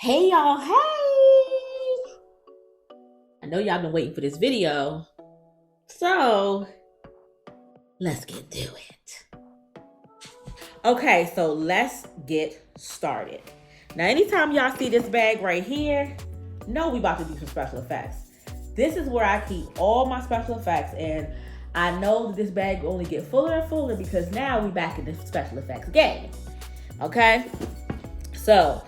Hey y'all, hey! I know y'all been waiting for this video, so let's get to it. Okay, so let's get started. Now, anytime y'all see this bag right here, know we about to do some special effects. This is where I keep all my special effects, and I know that this bag will only get fuller and fuller because now we back in the special effects game. Okay, so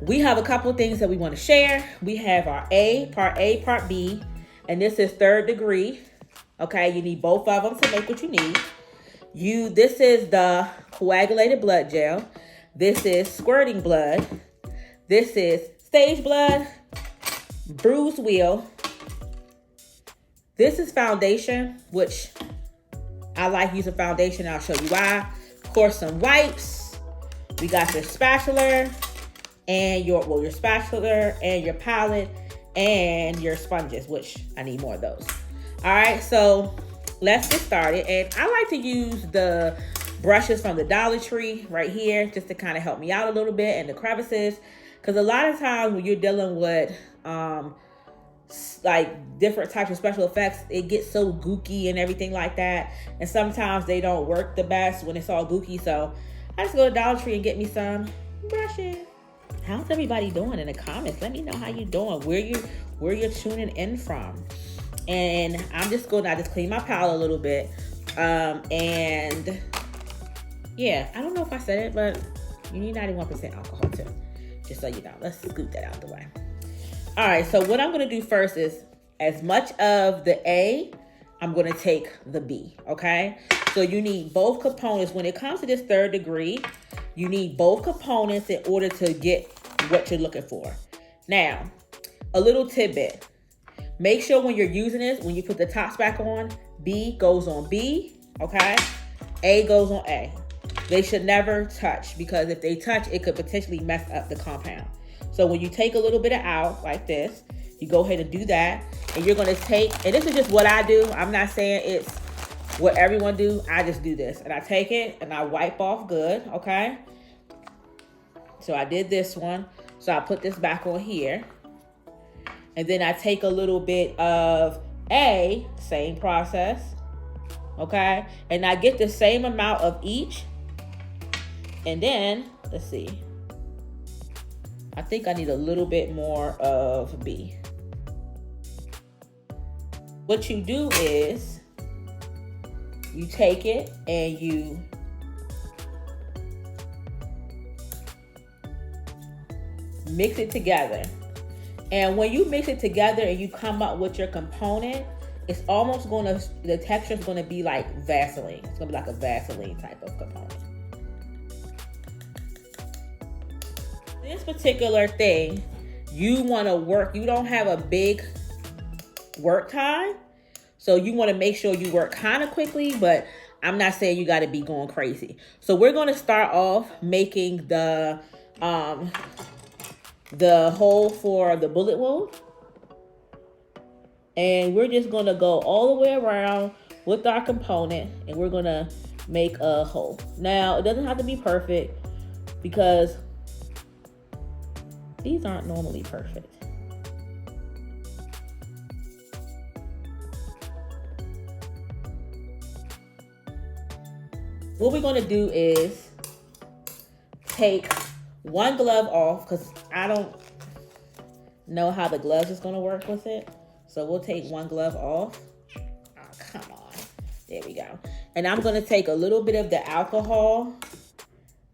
we have a couple of things that we want to share. We have our A, part B, and this is 3rd degree. Okay, you need both of them to make what you need. This is the coagulated blood gel. This is squirting blood. This is stage blood, bruised wheel. This is foundation, which I like using foundation. I'll show you why. Of course, some wipes. We got your spatula and your spatula and your palette and your sponges, which I need more of those. All right, so let's get started. And I like to use the brushes from the Dollar Tree right here just to kind of help me out a little bit and the crevices, because a lot of times when you're dealing with like different types of special effects, it gets so gooky and everything like that, and sometimes they don't work the best when it's all gooky. So I just go to Dollar Tree and get me some brushes. How's everybody doing in the comments? Let me know how you're doing, where you're tuning in from. And I just clean my palette a little bit. And yeah, I don't know if I said it, but you need 91% alcohol too. Just so you know. Let's scoot that out of the way. All right, so what I'm gonna do first is, as much of the A, I'm gonna take the B, okay? So you need both components. When it comes to this 3rd degree, you need both components in order to get what you're looking for. Now, a little tidbit. Make sure when you're using this, when you put the tops back on, B goes on B, okay? A goes on A. They should never touch, because if they touch, it could potentially mess up the compound. So when you take a little bit of out like this, you go ahead and do that. And you're gonna take, and this is just what I do. I'm not saying it's what everyone do. I just do this. And I take it and I wipe off good, okay? So I did this one. So I put this back on here. And then I take a little bit of A, same process, okay? And I get the same amount of each. And then, let's see. I think I need a little bit more of B. What you do is, you take it and you mix it together. And when you mix it together and you come up with your component, it's almost the texture is gonna be like Vaseline. It's gonna be like a Vaseline type of component. This particular thing, you wanna work, you don't have a big work time. So you wanna make sure you work kind of quickly, but I'm not saying you gotta be going crazy. So we're gonna start off making the hole for the bullet wound. And we're just gonna go all the way around with our component, and we're gonna make a hole. Now, it doesn't have to be perfect, because these aren't normally perfect. What we're gonna do is take one glove off, because I don't know how the gloves is gonna work with it. So we'll take one glove off. Oh, come on. There we go. And I'm gonna take a little bit of the alcohol,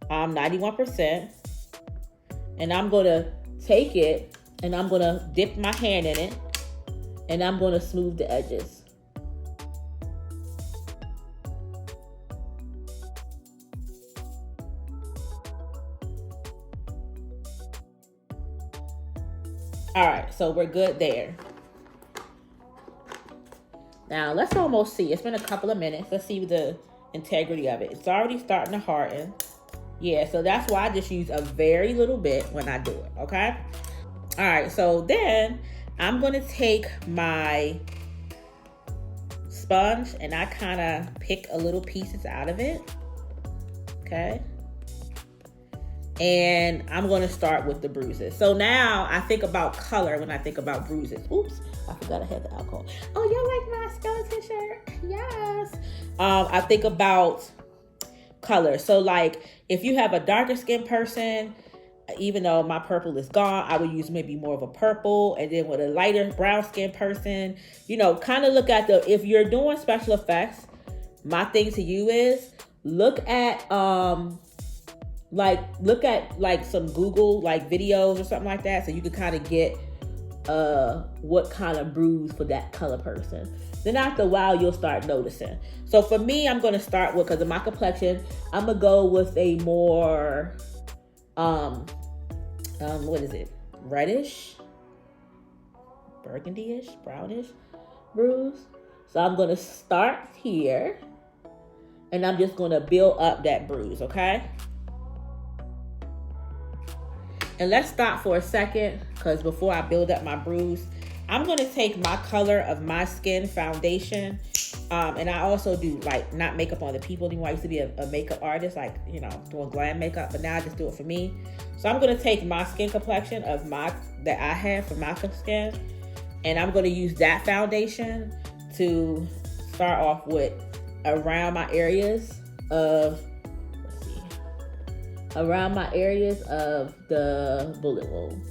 91%. And I'm gonna take it and I'm gonna dip my hand in it, and I'm gonna smooth the edges. All right, so we're good there. Now, let's almost see. It's been a couple of minutes. Let's see the integrity of it. It's already starting to harden. Yeah, so that's why I just use a very little bit when I do it, okay? All right, so then I'm going to take my sponge and I kind of pick a little pieces out of it, okay? And I'm going to start with the bruises. So now I think about color when I think about bruises. Oops, I forgot I had the alcohol. Oh, y'all like my skeleton shirt? Yes. I think about color. So like if you have a darker skinned person, even though my purple is gone, I would use maybe more of a purple. And then with a lighter brown skinned person, you know, kind of look at if you're doing special effects, my thing to you is look at like some Google like videos or something like that, so you can kind of get what kind of bruise for that color person. Then after a while you'll start noticing. So for me, I'm going to start with, because of my complexion, I'm gonna go with a more what is it, reddish, burgundy-ish, brownish bruise. So I'm going to start here and I'm just going to build up that bruise, okay? And let's stop for a second, because before I build up my bruise, I'm going to take my color of my skin foundation. And I also do like not makeup on the people anymore. I used to be a makeup artist, like, you know, doing glam makeup, but now I just do it for me. So I'm going to take my skin complexion that I have for my skin, and I'm going to use that foundation to start off with around my areas of, around my areas of the bullet wound.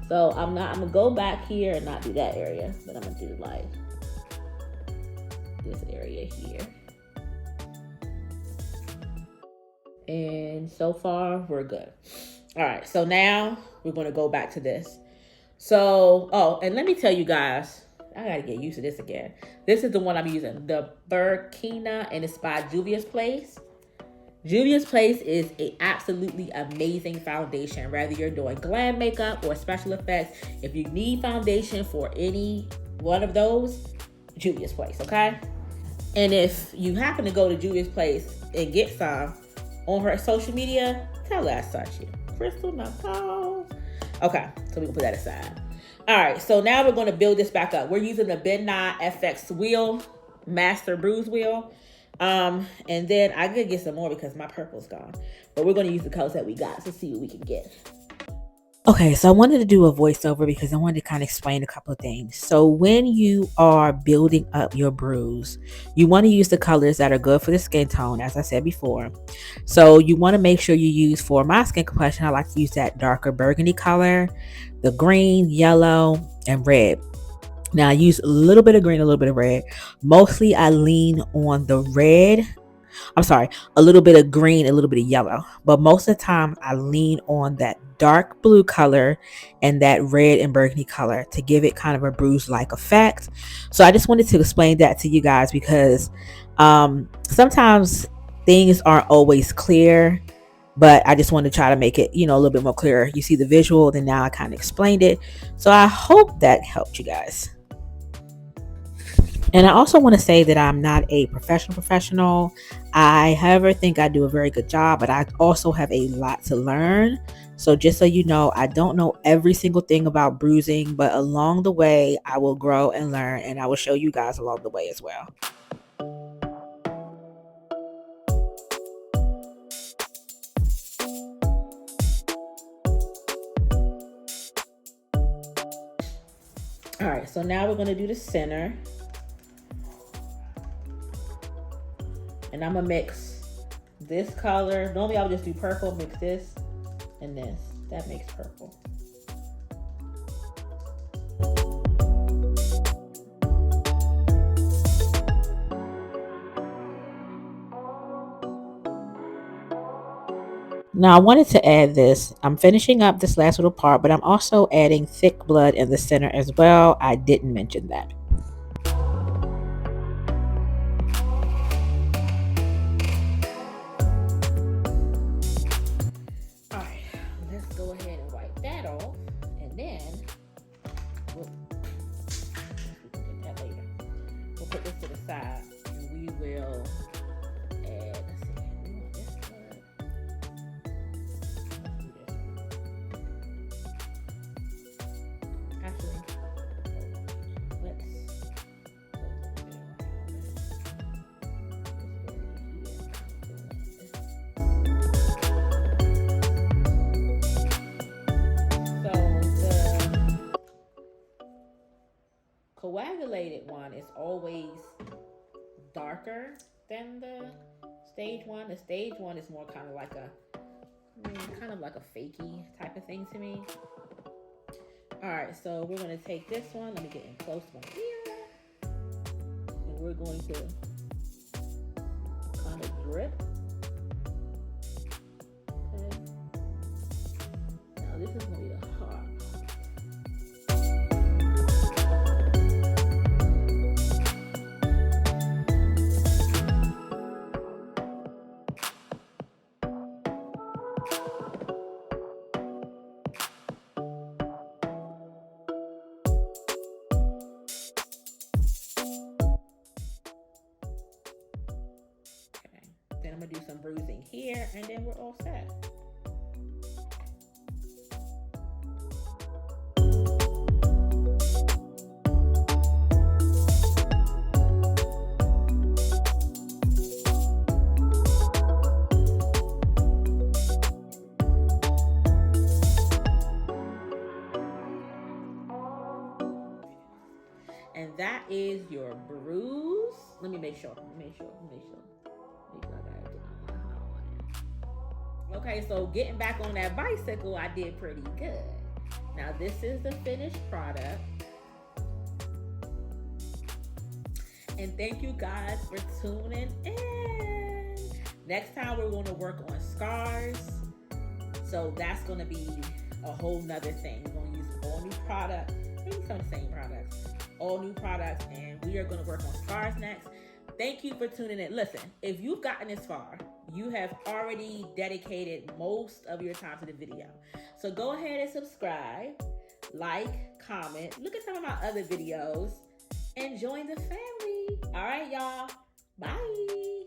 So I'm gonna go back here and not do that area, but I'm gonna do like this area here. And so far we're good. All right, so now we're gonna go back to this. So, oh, and let me tell you guys, I gotta get used to this again. This is the one I'm using, the Burkina, and it's by Juvia's Place. Juvia's Place is an absolutely amazing foundation, whether you're doing glam makeup or special effects. If you need foundation for any one of those, Juvia's Place, okay? And if you happen to go to Juvia's Place and get some on her social media, tell her I sent you. Crystal Nicole. Okay, so we can put that aside. All right, so now we're going to build this back up. We're using the Ben Nye FX wheel, Master Bruise wheel. And then I could get some more because my purple's gone. But we're going to use the colors that we got to see what we can get. Okay, so I wanted to do a voiceover because I wanted to kind of explain a couple of things. So when you are building up your bruise, you want to use the colors that are good for the skin tone, as I said before. So you want to make sure you use, for my skin complexion, I like to use that darker burgundy color, the green, yellow, and red. Now I use a little bit of green, a little bit of red. Mostly I lean on the red. I'm sorry, a little bit of green, a little bit of yellow. But most of the time I lean on that dark blue color and that red and burgundy color to give it kind of a bruise-like effect. So I just wanted to explain that to you guys because sometimes things aren't always clear. But I just want to try to make it, you know, a little bit more clear. You see the visual, then now I kind of explained it. So I hope that helped you guys. And I also want to say that I'm not a professional. I, however, think I do a very good job, but I also have a lot to learn. So just so you know, I don't know every single thing about bruising, but along the way, I will grow and learn, and I will show you guys along the way as well. All right, so now we're going to do the center. And I'm going to mix this color. Normally I would just do purple, mix this and this. That makes purple. Now I wanted to add this. I'm finishing up this last little part, but I'm also adding thick blood in the center as well. I didn't mention that. All right, let's go ahead and wipe that off, and then we'll get that later. We'll put this to the side, and we will add. Let's see, we want this blood. Actually, let's simulated one is always darker than the stage one. The stage one is more kind of like a fakey type of thing to me. All right, so we're gonna take this one. Let me get in close one here, and we're going to kind of drip. Okay. Now this is gonna be the hard part. Then I'm gonna do some bruising here, and then we're all set. And that is your bruise. Let me make sure. Okay, so getting back on that bicycle, I did pretty good. Now this is the finished product. And thank you guys for tuning in. Next time we're going to work on scars. So that's going to be a whole nother thing. We're going to use all new products, maybe some of the same products, all new products, and we are going to work on scars next. Thank you for tuning in. Listen, if you've gotten this far, you have already dedicated most of your time to the video. So go ahead and subscribe, like, comment, look at some of my other videos, and join the family. All right, y'all. Bye.